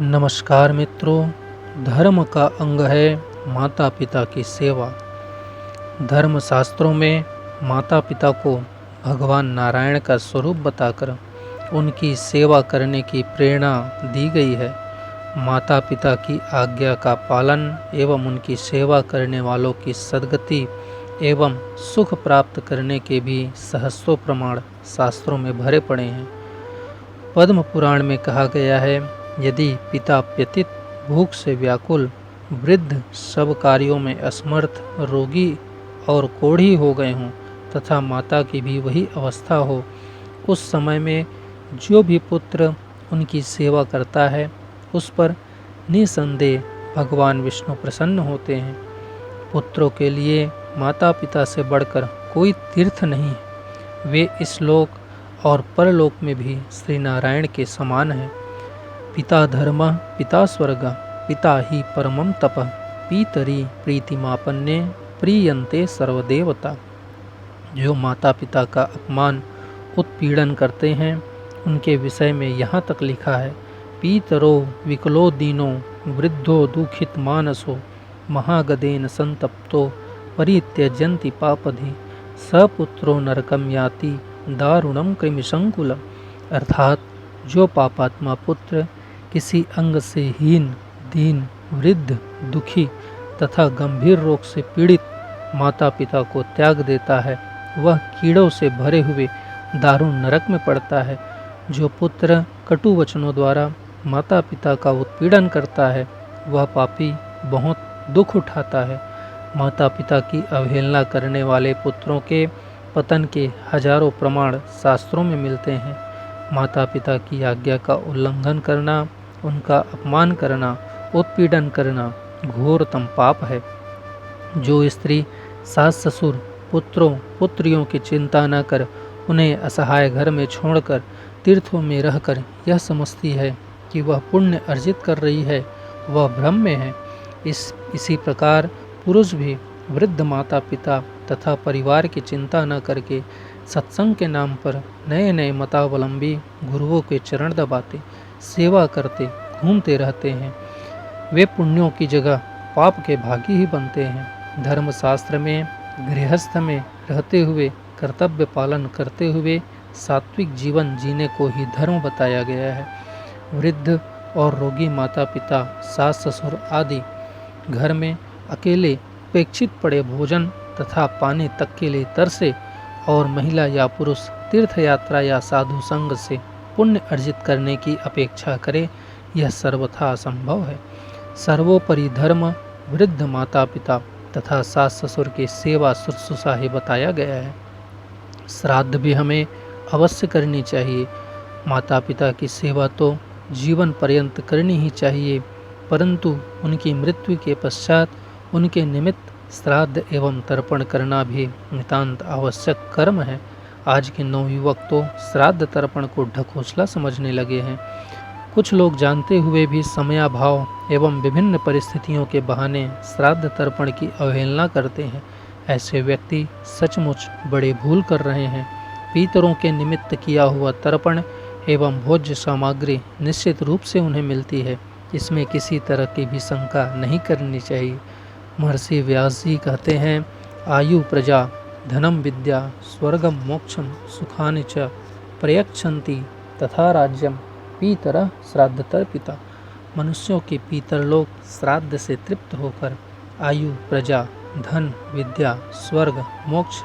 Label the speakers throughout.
Speaker 1: नमस्कार मित्रों, धर्म का अंग है माता पिता की सेवा। धर्म शास्त्रों में माता पिता को भगवान नारायण का स्वरूप बताकर उनकी सेवा करने की प्रेरणा दी गई है। माता पिता की आज्ञा का पालन एवं उनकी सेवा करने वालों की सद्गति एवं सुख प्राप्त करने के भी सहस्रों प्रमाण शास्त्रों में भरे पड़े हैं। पद्म पुराण में कहा गया है, यदि पिता व्यतीत भूख से व्याकुल, वृद्ध, सब कार्यों में असमर्थ, रोगी और कोढ़ी हो गए हों तथा माता की भी वही अवस्था हो, उस समय में जो भी पुत्र उनकी सेवा करता है उस पर निसंदेह भगवान विष्णु प्रसन्न होते हैं। पुत्रों के लिए माता पिता से बढ़कर कोई तीर्थ नहीं है। वे इस लोक और परलोक में भी श्री नारायण के समान है। पिता धर्म पिता स्वर्ग पिता ही परमम तप पितरी प्रीतिमापन्ने प्रीयन्ते सर्वदेवता। जो माता पिता का अपमान उत्पीड़न करते हैं उनके विषय में यहाँ तक लिखा है, पीतरो विकलो दीनो वृद्धो दुखित मानसो महागदेन संतप्तो परित्यजन्ति पापधि सपुत्रो नरकम याति दारुणम कृमिसंकुलम। अर्थात जो पापात्मा पुत्र किसी अंग से हीन, दीन, वृद्ध, दुखी तथा गंभीर रोग से पीड़ित माता पिता को त्याग देता है, वह कीड़ों से भरे हुए दारुण नरक में पड़ता है। जो पुत्र कटु वचनों द्वारा माता पिता का उत्पीड़न करता है, वह पापी बहुत दुख उठाता है। माता पिता की अवहेलना करने वाले पुत्रों के पतन के हजारों प्रमाण शास्त्रों में मिलते हैं। माता पिता की आज्ञा का उल्लंघन करना, उनका अपमान करना, उत्पीड़न करना घोरतम पाप है। जो स्त्री सास ससुर, पुत्रों पुत्रियों की चिंता न कर उन्हें असहाय घर में छोड़कर तीर्थों में रहकर यह समझती है कि वह पुण्य अर्जित कर रही है, वह भ्रम में है। इसी प्रकार पुरुष भी वृद्ध माता पिता तथा परिवार की चिंता न करके सत्संग के नाम पर नए नए मतावलंबी गुरुओं के चरण दबाते, सेवा करते घूमते रहते हैं। वे पुण्यों की जगह पाप के भागी ही बनते हैं। धर्मशास्त्र में गृहस्थ में रहते हुए कर्तव्य पालन करते हुए सात्विक जीवन जीने को ही धर्म बताया गया है। वृद्ध और रोगी माता पिता, सास ससुर आदि घर में अकेले उपेक्षित पड़े भोजन तथा पानी तक के लिए तरसे और महिला या पुरुष तीर्थ यात्रा या साधु संग से पुण्य अर्जित करने की अपेक्षा करे, यह सर्वथा असंभव है। सर्वोपरि धर्म वृद्ध माता पिता तथा सास ससुर की सेवा शुश्रूषा ही बताया गया है। श्राद्ध भी हमें अवश्य करनी चाहिए। माता पिता की सेवा तो जीवन पर्यंत करनी ही चाहिए, परंतु उनकी मृत्यु के पश्चात उनके निमित्त श्राद्ध एवं तर्पण करना भी नितांत आवश्यक कर्म है। आज के नवयुवक तो श्राद्ध तर्पण को ढकोसला समझने लगे हैं। कुछ लोग जानते हुए भी समयाभाव एवं विभिन्न परिस्थितियों के बहाने श्राद्ध तर्पण की अवहेलना करते हैं। ऐसे व्यक्ति सचमुच बड़े भूल कर रहे हैं। पितरों के निमित्त किया हुआ तर्पण एवं भोज्य सामग्री निश्चित रूप से उन्हें मिलती है, इसमें किसी तरह की भी शंका नहीं करनी चाहिए। महर्षि व्यास जी कहते हैं, आयु प्रजा धनम विद्या स्वर्गम मोक्षम सुखानि च प्रयच्छन्ति तथा राज्यम पीतरः श्राद्धतर पिता। मनुष्यों के पीतर लोग श्राद्ध से तृप्त होकर आयु, प्रजा, धन, विद्या, स्वर्ग, मोक्ष,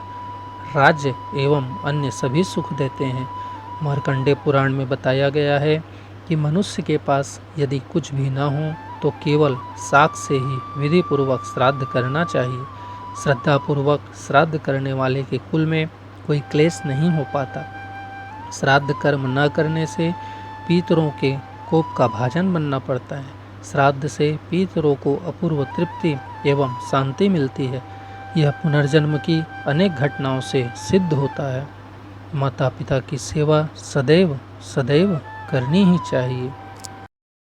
Speaker 1: राज्य एवं अन्य सभी सुख देते हैं। मार्कंडेय पुराण में बताया गया है कि मनुष्य के पास यदि कुछ भी न हो तो केवल साक से ही विधि पूर्वक श्राद्ध करना चाहिए। श्रद्धा पूर्वक श्राद्ध करने वाले के कुल में कोई क्लेश नहीं हो पाता। श्राद्ध कर्म न करने से पितरों के कोप का भाजन बनना पड़ता है। श्राद्ध से पितरों को अपूर्व तृप्ति एवं शांति मिलती है। यह पुनर्जन्म की अनेक घटनाओं से सिद्ध होता है। माता पिता की सेवा सदैव सदैव करनी ही चाहिए।